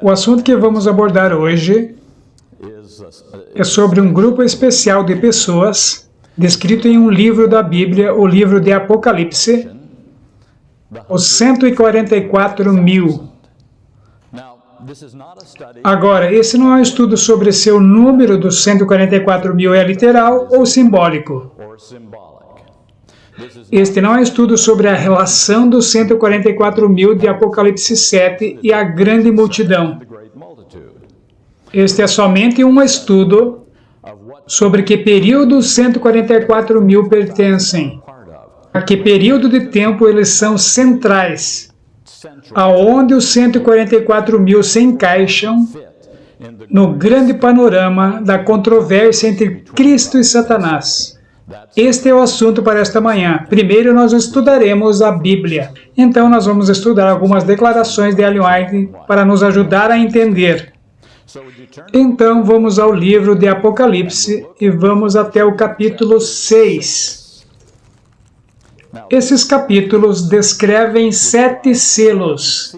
O assunto que vamos abordar hoje é sobre um grupo especial de pessoas descrito em um livro da Bíblia, o livro de Apocalipse, os 144 mil. Agora, esse não é um estudo sobre se o número dos 144 mil é literal ou simbólico. Este não é um estudo sobre a relação dos 144 mil de Apocalipse 7 e a grande multidão. Este é somente um estudo sobre que período os 144 mil pertencem, a que período de tempo eles são centrais, aonde os 144 mil se encaixam no grande panorama da controvérsia entre Cristo e Satanás. Este é o assunto para esta manhã. Primeiro nós estudaremos a Bíblia. Então nós vamos estudar algumas declarações de Ellen White para nos ajudar a entender. Então vamos ao livro de Apocalipse e vamos até o capítulo 6. Esses capítulos descrevem 7 selos,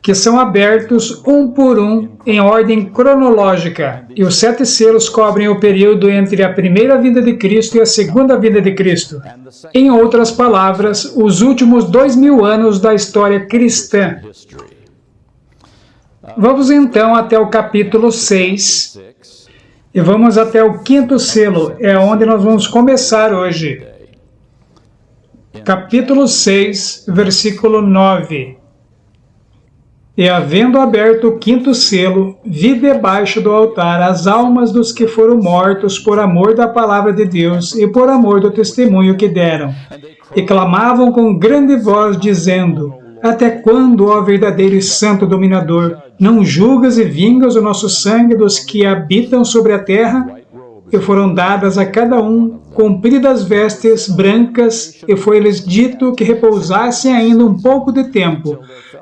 que são abertos um por um em ordem cronológica. E os 7 selos cobrem o período entre a primeira vinda de Cristo e a segunda vinda de Cristo. Em outras palavras, os últimos 2000 anos da história cristã. Vamos então até o capítulo 6 e vamos até o 5º selo, é onde nós vamos começar hoje. Capítulo 6, versículo 9. E havendo aberto o 5º selo, vi debaixo do altar as almas dos que foram mortos por amor da palavra de Deus e por amor do testemunho que deram. E clamavam com grande voz, dizendo: Até quando, ó verdadeiro e santo dominador, não julgas e vingas o nosso sangue dos que habitam sobre a terra? E foram dadas a cada um compridas vestes brancas, e foi-lhes dito que repousassem ainda um pouco de tempo,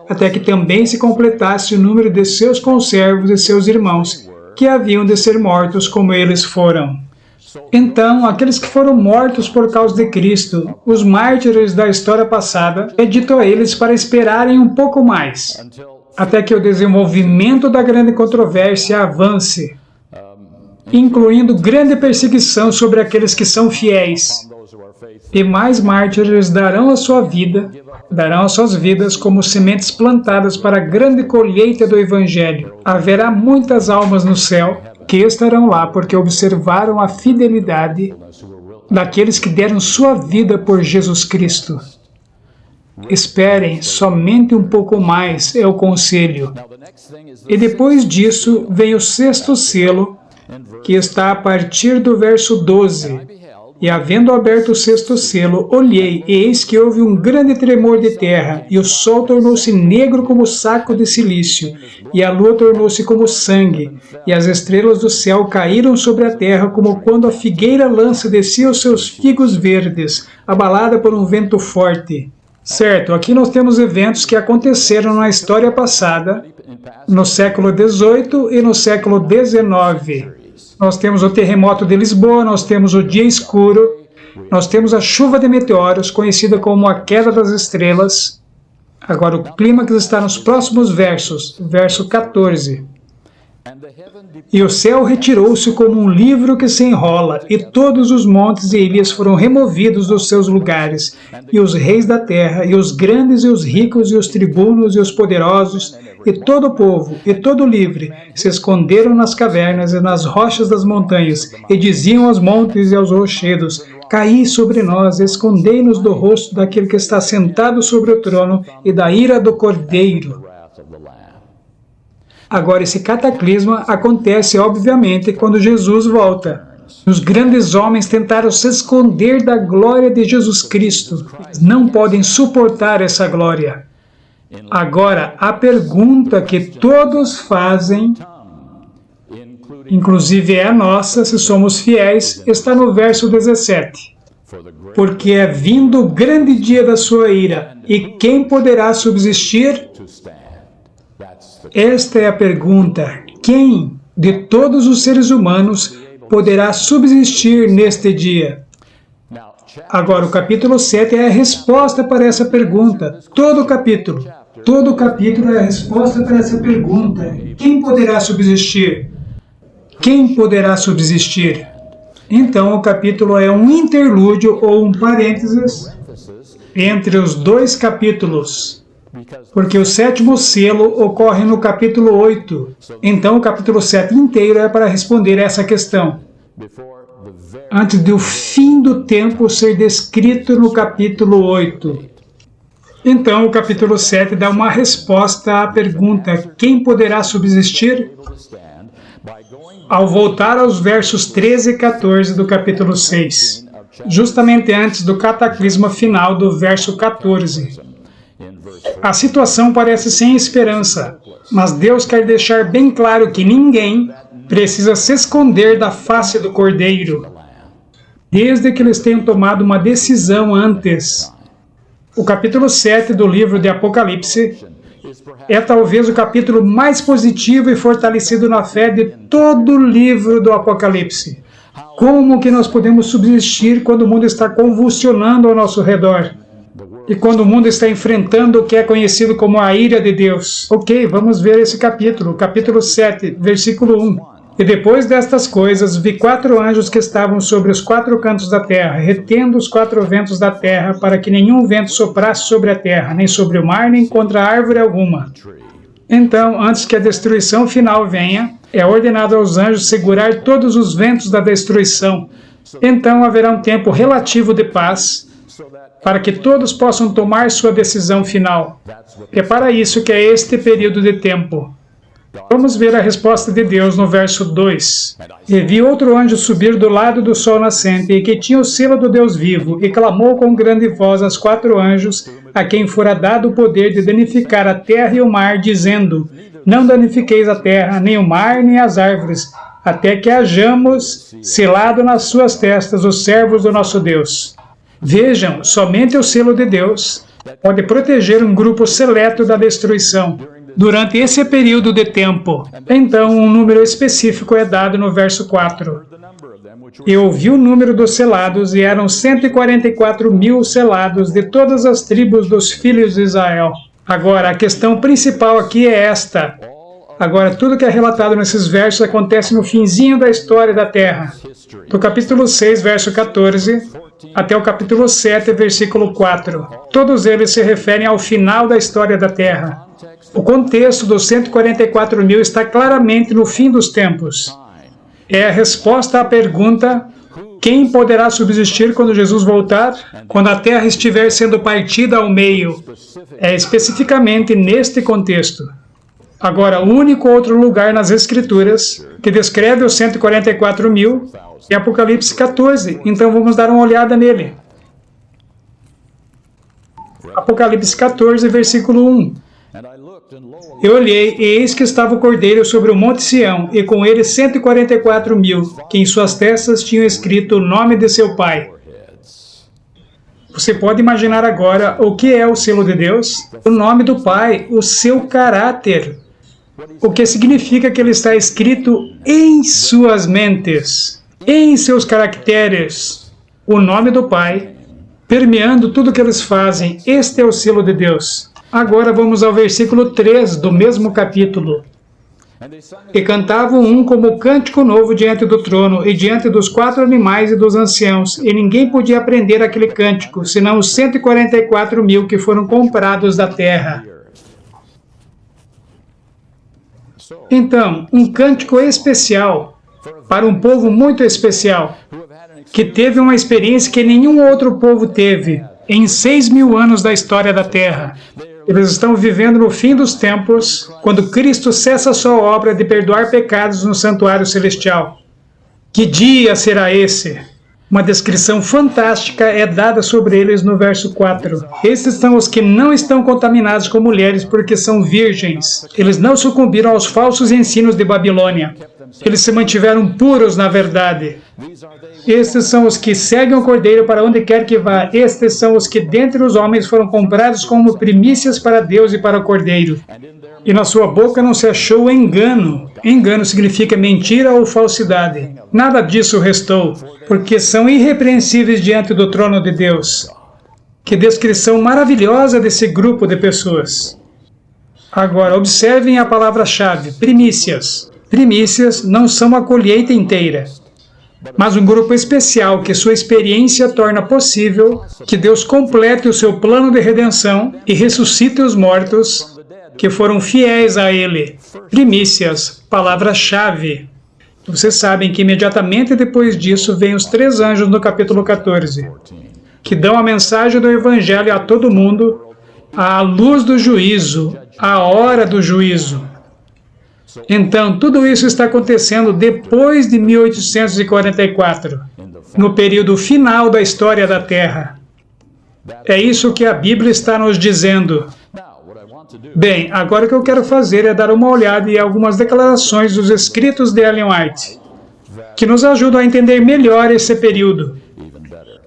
até que também se completasse o número de seus conservos e seus irmãos, que haviam de ser mortos como eles foram. Então, aqueles que foram mortos por causa de Cristo, os mártires da história passada, é dito a eles para esperarem um pouco mais, até que o desenvolvimento da grande controvérsia avance, incluindo grande perseguição sobre aqueles que são fiéis. E mais mártires darão as suas vidas como sementes plantadas para a grande colheita do Evangelho. Haverá muitas almas no céu que estarão lá porque observaram a fidelidade daqueles que deram sua vida por Jesus Cristo. Esperem somente um pouco mais, é o conselho. E depois disso vem o 6º selo, que está a partir do verso 12. E havendo aberto o 6º selo, olhei, e eis que houve um grande tremor de terra, e o sol tornou-se negro como saco de cilício, e a lua tornou-se como sangue, e as estrelas do céu caíram sobre a terra, como quando a figueira lança de si os seus figos verdes, abalada por um vento forte. Certo, aqui nós temos eventos que aconteceram na história passada, no século XVIII e no século XIX. Nós temos o terremoto de Lisboa, nós temos o dia escuro, nós temos a chuva de meteoros, conhecida como a queda das estrelas. Agora o clímax está nos próximos versos, verso 14. E o céu retirou-se como um livro que se enrola, e todos os montes e ilhas foram removidos dos seus lugares, e os reis da terra, e os grandes e os ricos, e os tribunos e os poderosos, e todo o povo, e todo o livre, se esconderam nas cavernas e nas rochas das montanhas, e diziam aos montes e aos rochedos: Caí sobre nós, escondei-nos do rosto daquele que está sentado sobre o trono e da ira do Cordeiro. Agora, esse cataclisma acontece, obviamente, quando Jesus volta. Os grandes homens tentaram se esconder da glória de Jesus Cristo. Não podem suportar essa glória. Agora, a pergunta que todos fazem, inclusive é a nossa, se somos fiéis, está no verso 17. Porque é vindo o grande dia da sua ira, e quem poderá subsistir? Esta é a pergunta. Quem, de todos os seres humanos, poderá subsistir neste dia? Agora, o capítulo 7 é a resposta para essa pergunta. Todo o capítulo. Todo o capítulo é a resposta para essa pergunta: quem poderá subsistir? Quem poderá subsistir? Então, o capítulo é um interlúdio ou um parênteses entre os dois capítulos, porque o sétimo selo ocorre no capítulo 8. Então, o capítulo 7 inteiro é para responder essa questão, antes do fim do tempo ser descrito no capítulo 8. Então, o capítulo 7 dá uma resposta à pergunta: quem poderá subsistir? Ao voltar aos versos 13 e 14 do capítulo 6, justamente antes do cataclisma final do verso 14. A situação parece sem esperança, mas Deus quer deixar bem claro que ninguém precisa se esconder da face do Cordeiro, desde que eles tenham tomado uma decisão antes. O capítulo 7 do livro de Apocalipse é talvez o capítulo mais positivo e fortalecido na fé de todo o livro do Apocalipse. Como que nós podemos subsistir quando o mundo está convulsionando ao nosso redor? E quando o mundo está enfrentando o que é conhecido como a ira de Deus? Ok, vamos ver esse capítulo, capítulo 7, versículo 1. E depois destas coisas, vi 4 anjos que estavam sobre os 4 cantos da terra, retendo os 4 ventos da terra, para que nenhum vento soprasse sobre a terra, nem sobre o mar, nem contra árvore alguma. Então, antes que a destruição final venha, é ordenado aos anjos segurar todos os ventos da destruição. Então haverá um tempo relativo de paz, para que todos possam tomar sua decisão final. É para isso que é este período de tempo. Vamos ver a resposta de Deus no verso 2. E vi outro anjo subir do lado do sol nascente, e que tinha o selo do Deus vivo, e clamou com grande voz aos 4 anjos, a quem fora dado o poder de danificar a terra e o mar, dizendo: não danifiqueis a terra, nem o mar, nem as árvores, até que hajamos selado nas suas testas os servos do nosso Deus. Vejam, somente o selo de Deus pode proteger um grupo seleto da destruição durante esse período de tempo. Então, um número específico é dado no verso 4. Eu ouvi o número dos selados, e eram 144.000 selados de todas as tribos dos filhos de Israel. Agora, a questão principal aqui é esta. Agora, tudo que é relatado nesses versos acontece no finzinho da história da Terra. Do capítulo 6, verso 14, até o capítulo 7, versículo 4. Todos eles se referem ao final da história da Terra. O contexto dos 144.000 está claramente no fim dos tempos. É a resposta à pergunta: quem poderá subsistir quando Jesus voltar? Quando a terra estiver sendo partida ao meio. É especificamente neste contexto. Agora, o único outro lugar nas Escrituras que descreve os 144.000 é Apocalipse 14. Então vamos dar uma olhada nele. Apocalipse 14, versículo 1. Eu olhei, e eis que estava o Cordeiro sobre o monte Sião, e com ele 144.000, que em suas testas tinham escrito o nome de seu Pai. Você pode imaginar agora o que é o selo de Deus? O nome do Pai, o seu caráter. O que significa que ele está escrito em suas mentes, em seus caracteres. O nome do Pai, permeando tudo que eles fazem. Este é o selo de Deus. Agora vamos ao versículo 3 do mesmo capítulo. E cantavam um como cântico novo diante do trono, e diante dos 4 animais e dos anciãos, e ninguém podia aprender aquele cântico, senão os 144.000 que foram comprados da terra. Então, um cântico especial, para um povo muito especial, que teve uma experiência que nenhum outro povo teve, em 6.000 anos da história da terra. Eles estão vivendo no fim dos tempos, quando Cristo cessa sua obra de perdoar pecados no santuário celestial. Que dia será esse? Uma descrição fantástica é dada sobre eles no verso 4. Estes são os que não estão contaminados com mulheres porque são virgens. Eles não sucumbiram aos falsos ensinos de Babilônia. Eles se mantiveram puros na verdade. Estes são os que seguem o Cordeiro para onde quer que vá. Estes são os que dentre os homens foram comprados como primícias para Deus e para o Cordeiro. E na sua boca não se achou engano. Engano significa mentira ou falsidade. Nada disso restou, porque são irrepreensíveis diante do trono de Deus. Que descrição maravilhosa desse grupo de pessoas. Agora, observem a palavra-chave, primícias. Primícias não são a colheita inteira, mas um grupo especial que sua experiência torna possível que Deus complete o seu plano de redenção e ressuscite os mortos que foram fiéis a Ele. Primícias, palavra-chave. Vocês sabem que imediatamente depois disso vêm os 3 anjos no capítulo 14, que dão a mensagem do Evangelho a todo mundo, à luz do juízo, à hora do juízo. Então, tudo isso está acontecendo depois de 1844, no período final da história da Terra. É isso que a Bíblia está nos dizendo. Bem, agora o que eu quero fazer é dar uma olhada em algumas declarações dos escritos de Ellen White, que nos ajudam a entender melhor esse período.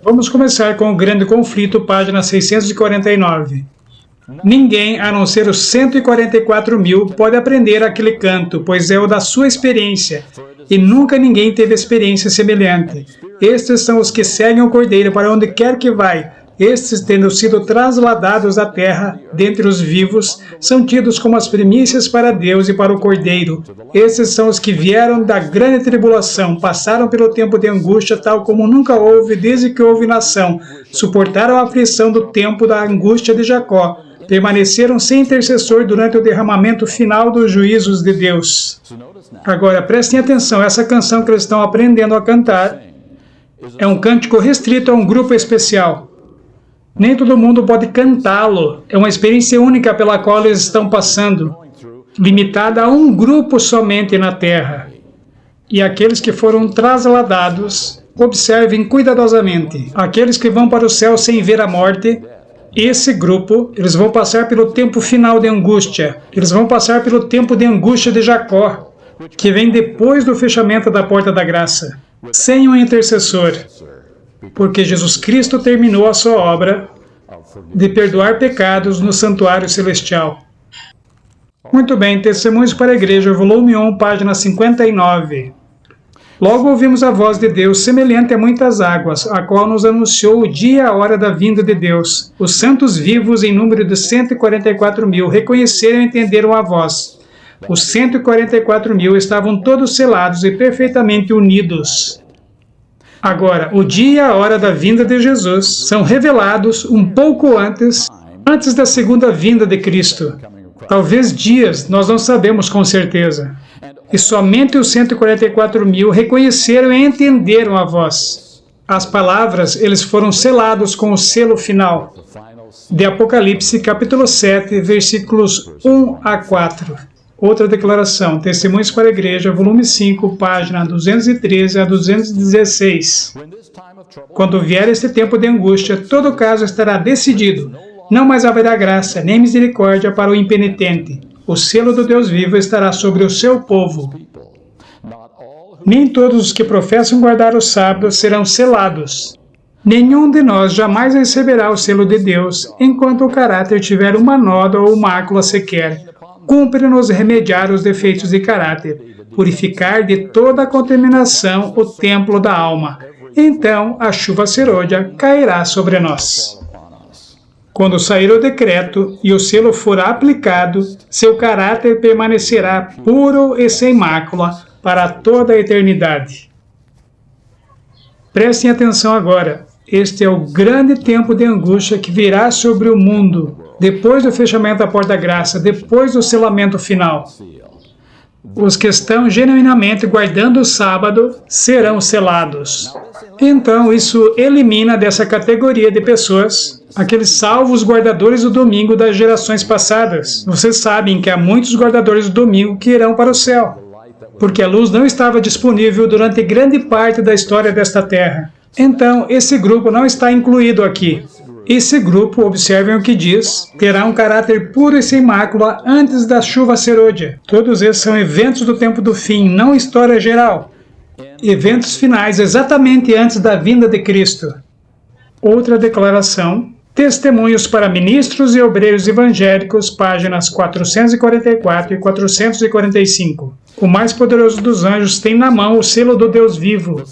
Vamos começar com o Grande Conflito, página 649. Ninguém, a não ser os 144 mil, pode aprender aquele canto, pois é o da sua experiência, e nunca ninguém teve experiência semelhante. Estes são os que seguem o Cordeiro para onde quer que vai. Estes, tendo sido trasladados à terra, dentre os vivos, são tidos como as primícias para Deus e para o Cordeiro. Estes são os que vieram da grande tribulação, passaram pelo tempo de angústia, tal como nunca houve desde que houve nação, suportaram a aflição do tempo da angústia de Jacó, permaneceram sem intercessor durante o derramamento final dos juízos de Deus. Agora, prestem atenção, essa canção que eles estão aprendendo a cantar é um cântico restrito a um grupo especial. Nem todo mundo pode cantá-lo. É uma experiência única pela qual eles estão passando, limitada a um grupo somente na Terra. E aqueles que foram trasladados, observem cuidadosamente. Aqueles que vão para o céu sem ver a morte, esse grupo, eles vão passar pelo tempo final de angústia. Eles vão passar pelo tempo de angústia de Jacó, que vem depois do fechamento da porta da graça, sem um intercessor. Porque Jesus Cristo terminou a sua obra de perdoar pecados no santuário celestial. Muito bem, Testemunhos para a Igreja, volume 1, página 59. Logo ouvimos a voz de Deus, semelhante a muitas águas, a qual nos anunciou o dia e a hora da vinda de Deus. Os santos vivos, em número de 144 mil, reconheceram e entenderam a voz. Os 144 mil estavam todos selados e perfeitamente unidos. Agora, o dia e a hora da vinda de Jesus são revelados um pouco antes da segunda vinda de Cristo. Talvez dias, nós não sabemos com certeza. E somente os 144 mil reconheceram e entenderam a voz. As palavras, eles foram selados com o selo final. De Apocalipse, capítulo 7, versículos 1 a 4. Outra declaração, Testemunhos para a Igreja, volume 5, página 213 a 216. Quando vier este tempo de angústia, todo o caso estará decidido. Não mais haverá graça, nem misericórdia para o impenitente. O selo do Deus vivo estará sobre o seu povo. Nem todos os que professam guardar o sábado serão selados. Nenhum de nós jamais receberá o selo de Deus, enquanto o caráter tiver uma nódoa ou mácula sequer. Cumpre-nos remediar os defeitos de caráter, purificar de toda a contaminação o templo da alma. Então a chuva serôdia cairá sobre nós. Quando sair o decreto e o selo for aplicado, seu caráter permanecerá puro e sem mácula para toda a eternidade. Prestem atenção agora. Este é o grande tempo de angústia que virá sobre o mundo, depois do fechamento da porta da graça, depois do selamento final. Os que estão genuinamente guardando o sábado serão selados. Então, isso elimina dessa categoria de pessoas aqueles salvos guardadores do domingo das gerações passadas. Vocês sabem que há muitos guardadores do domingo que irão para o céu, porque a luz não estava disponível durante grande parte da história desta terra. Então, esse grupo não está incluído aqui. Esse grupo, observem o que diz, terá um caráter puro e sem mácula antes da chuva serôdia. Todos esses são eventos do tempo do fim, não história geral. Eventos finais exatamente antes da vinda de Cristo. Outra declaração, Testemunhos para Ministros e Obreiros Evangélicos, páginas 444 e 445. O mais poderoso dos anjos tem na mão o selo do Deus vivo.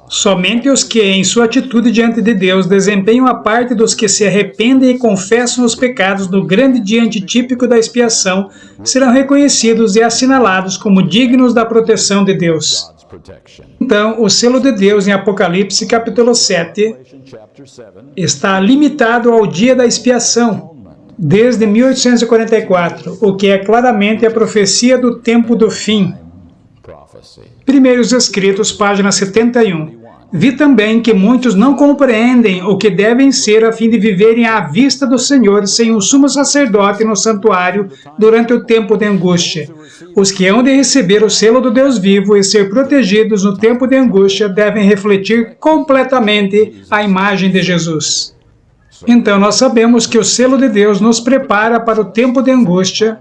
Somente os que, em sua atitude diante de Deus, desempenham a parte dos que se arrependem e confessam os pecados no grande dia antitípico da expiação, serão reconhecidos e assinalados como dignos da proteção de Deus. Então, o selo de Deus em Apocalipse capítulo 7 está limitado ao dia da expiação, desde 1844, o que é claramente a profecia do tempo do fim. Primeiros Escritos, página 71. Vi também que muitos não compreendem o que devem ser a fim de viverem à vista do Senhor sem um sumo sacerdote no santuário durante o tempo de angústia. Os que hão de receber o selo do Deus vivo e ser protegidos no tempo de angústia devem refletir completamente a imagem de Jesus. Então, nós sabemos que o selo de Deus nos prepara para o tempo de angústia,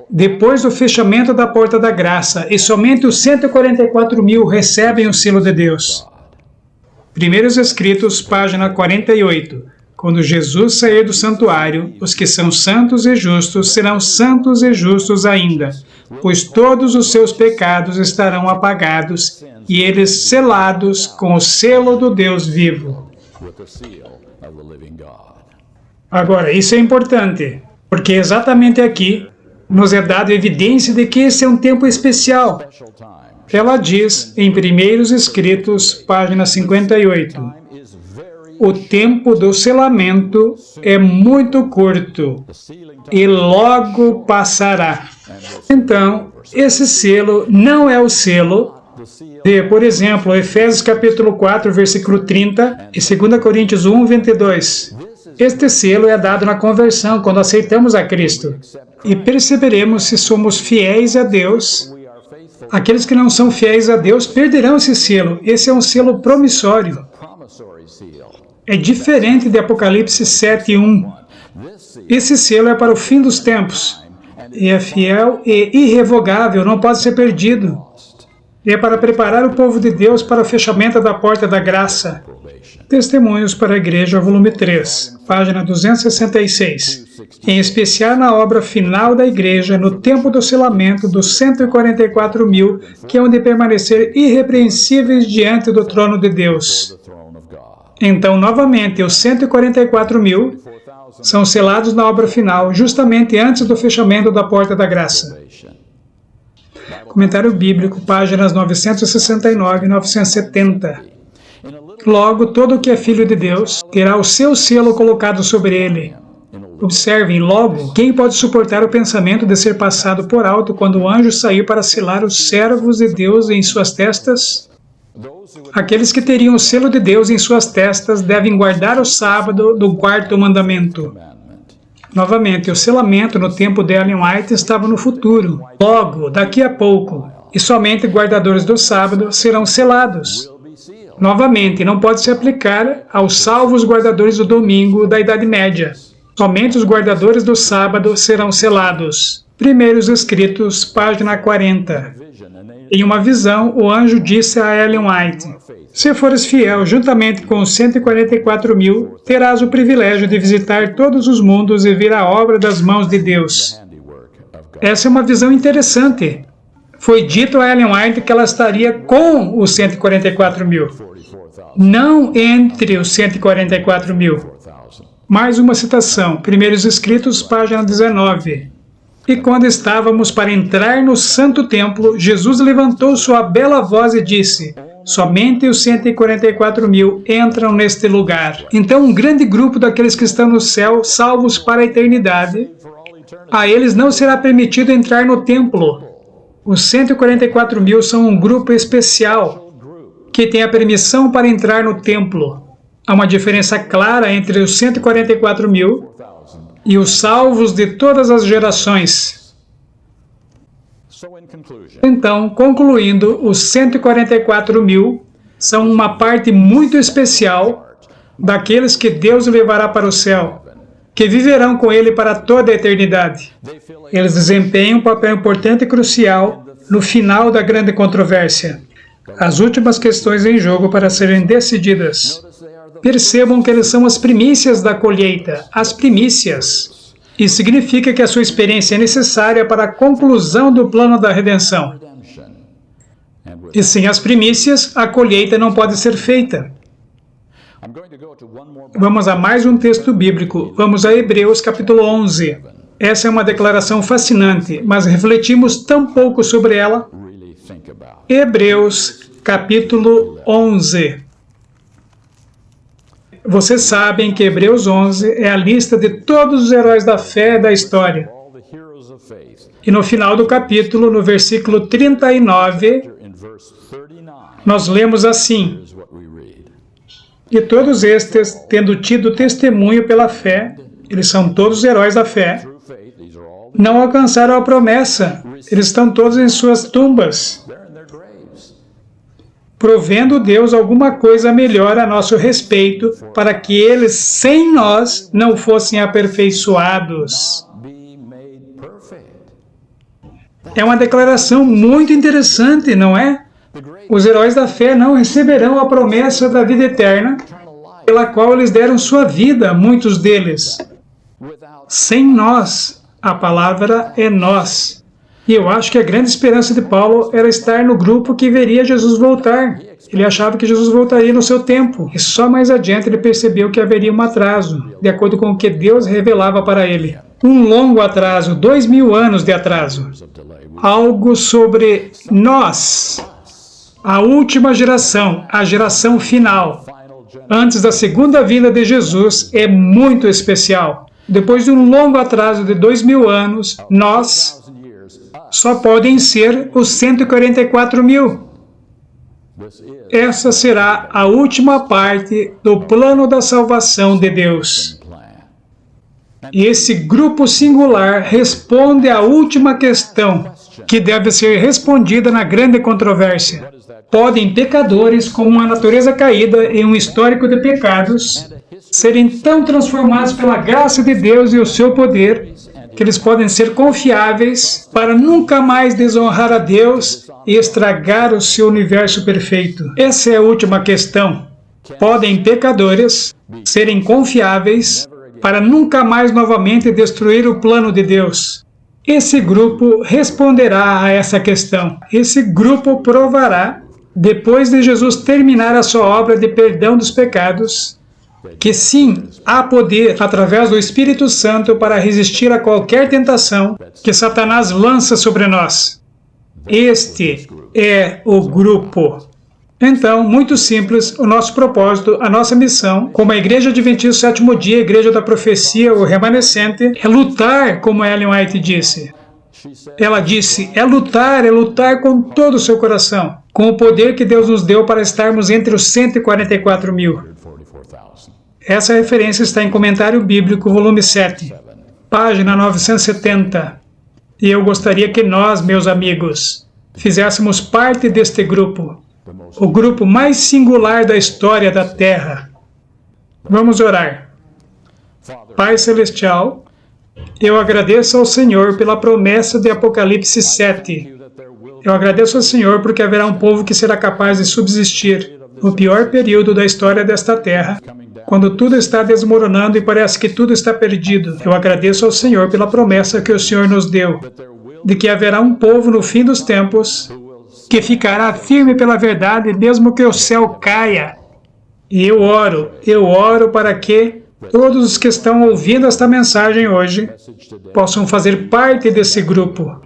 depois do fechamento da porta da graça, e somente os 144.000 recebem o selo de Deus. Primeiros Escritos, página 48. Quando Jesus sair do santuário, os que são santos e justos serão santos e justos ainda, pois todos os seus pecados estarão apagados e eles selados com o selo do Deus vivo. Agora, isso é importante, porque exatamente aqui nos é dada evidência de que esse é um tempo especial. Ela diz em Primeiros Escritos, página 58, o tempo do selamento é muito curto e logo passará. Então, esse selo não é o selo de, por exemplo, Efésios capítulo 4, versículo 30 e 2 Coríntios 1, 22. Este selo é dado na conversão, quando aceitamos a Cristo. E perceberemos se somos fiéis a Deus. Aqueles que não são fiéis a Deus perderão esse selo. Esse é um selo promissório. É diferente de Apocalipse 7:1. Esse selo é para o fim dos tempos. E é fiel e irrevogável, não pode ser perdido. E é para preparar o povo de Deus para o fechamento da porta da graça. Testemunhos para a Igreja, volume 3, página 266. Em especial na obra final da Igreja, no tempo do selamento dos 144.000, que hão de permanecer irrepreensíveis diante do trono de Deus. Então, novamente, os 144.000 são selados na obra final, justamente antes do fechamento da porta da graça. Comentário bíblico, páginas 969 e 970. Logo, todo o que é filho de Deus terá o seu selo colocado sobre ele. Observem, logo, quem pode suportar o pensamento de ser passado por alto quando o anjo sair para selar os servos de Deus em suas testas? Aqueles que teriam o selo de Deus em suas testas devem guardar o sábado do quarto mandamento. Novamente, o selamento no tempo de Ellen White estava no futuro, logo, daqui a pouco, e somente guardadores do sábado serão selados. Novamente, não pode se aplicar aos salvos guardadores do domingo da Idade Média. Somente os guardadores do sábado serão selados. Primeiros Escritos, página 40. Em uma visão, o anjo disse a Ellen White: se fores fiel juntamente com os 144.000, terás o privilégio de visitar todos os mundos e ver a obra das mãos de Deus. Essa é uma visão interessante. Foi dito a Ellen White que ela estaria com os 144.000, não entre os 144.000. Mais uma citação, Primeiros Escritos, página 19. E quando estávamos para entrar no santo templo, Jesus levantou sua bela voz e disse: somente os 144.000 entram neste lugar. Então, um grande grupo daqueles que estão no céu, salvos para a eternidade, a eles não será permitido entrar no templo. Os 144.000 são um grupo especial que tem a permissão para entrar no templo. Há uma diferença clara entre os 144.000 e os salvos de todas as gerações. Então, concluindo, os 144.000 são uma parte muito especial daqueles que Deus levará para o céu, que viverão com Ele para toda a eternidade. Eles desempenham um papel importante e crucial no final da grande controvérsia. As últimas questões em jogo para serem decididas. Percebam que eles são as primícias da colheita, as primícias. Isso significa que a sua experiência é necessária para a conclusão do plano da redenção. E sem as primícias, a colheita não pode ser feita. Vamos a mais um texto bíblico. Vamos a Hebreus capítulo 11. Essa é uma declaração fascinante, mas refletimos tão pouco sobre ela. Hebreus capítulo 11. Vocês sabem que Hebreus 11 é a lista de todos os heróis da fé da história. E no final do capítulo, no versículo 39, nós lemos assim: e todos estes, tendo tido testemunho pela fé, eles são todos heróis da fé, não alcançaram a promessa, eles estão todos em suas tumbas, provendo Deus alguma coisa melhor a nosso respeito, para que eles, sem nós, não fossem aperfeiçoados. É uma declaração muito interessante, não é? Os heróis da fé não receberão a promessa da vida eterna, pela qual eles deram sua vida, muitos deles. Sem nós, a palavra é nós. E eu acho que a grande esperança de Paulo era estar no grupo que veria Jesus voltar. Ele achava que Jesus voltaria no seu tempo. E só mais adiante ele percebeu que haveria um atraso, de acordo com o que Deus revelava para ele. Um longo atraso, 2000 anos de atraso. Algo sobre nós. A última geração, a geração final, antes da segunda vinda de Jesus, é muito especial. Depois de um longo atraso de 2000 anos, nós só podem ser os 144 mil. Essa será a última parte do plano da salvação de Deus. E esse grupo singular responde à última questão, que deve ser respondida na grande controvérsia. Podem pecadores com uma natureza caída e um histórico de pecados serem tão transformados pela graça de Deus e o seu poder que eles podem ser confiáveis para nunca mais desonrar a Deus e estragar o seu universo perfeito? Essa é a última questão. Podem pecadores serem confiáveis para nunca mais novamente destruir o plano de Deus? Esse grupo responderá a essa questão. Esse grupo provará, depois de Jesus terminar a sua obra de perdão dos pecados, que sim, há poder através do Espírito Santo para resistir a qualquer tentação que Satanás lança sobre nós. Este é o grupo. Então, muito simples, o nosso propósito, a nossa missão, como a Igreja Adventista do Sétimo Dia, a Igreja da Profecia, o Remanescente, é lutar, como Ellen White disse. Ela disse, é lutar com todo o seu coração, com o poder que Deus nos deu para estarmos entre os 144 mil. Essa referência está em Comentário Bíblico, volume 7, página 970. E eu gostaria que nós, meus amigos, fizéssemos parte deste grupo, o grupo mais singular da história da Terra. Vamos orar. Pai Celestial, eu agradeço ao Senhor pela promessa de Apocalipse 7. Eu agradeço ao Senhor porque haverá um povo que será capaz de subsistir no pior período da história desta terra, quando tudo está desmoronando e parece que tudo está perdido. Eu agradeço ao Senhor pela promessa que o Senhor nos deu, de que haverá um povo no fim dos tempos que ficará firme pela verdade, mesmo que o céu caia. E eu oro para que todos os que estão ouvindo esta mensagem hoje possam fazer parte desse grupo.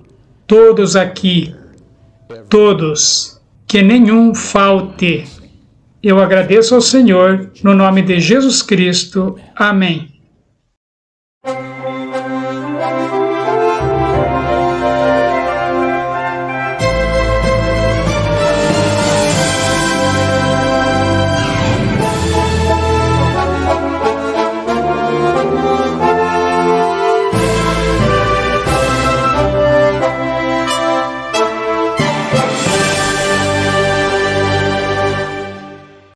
Todos aqui, todos, que nenhum falte. Eu agradeço ao Senhor, no nome de Jesus Cristo. Amém.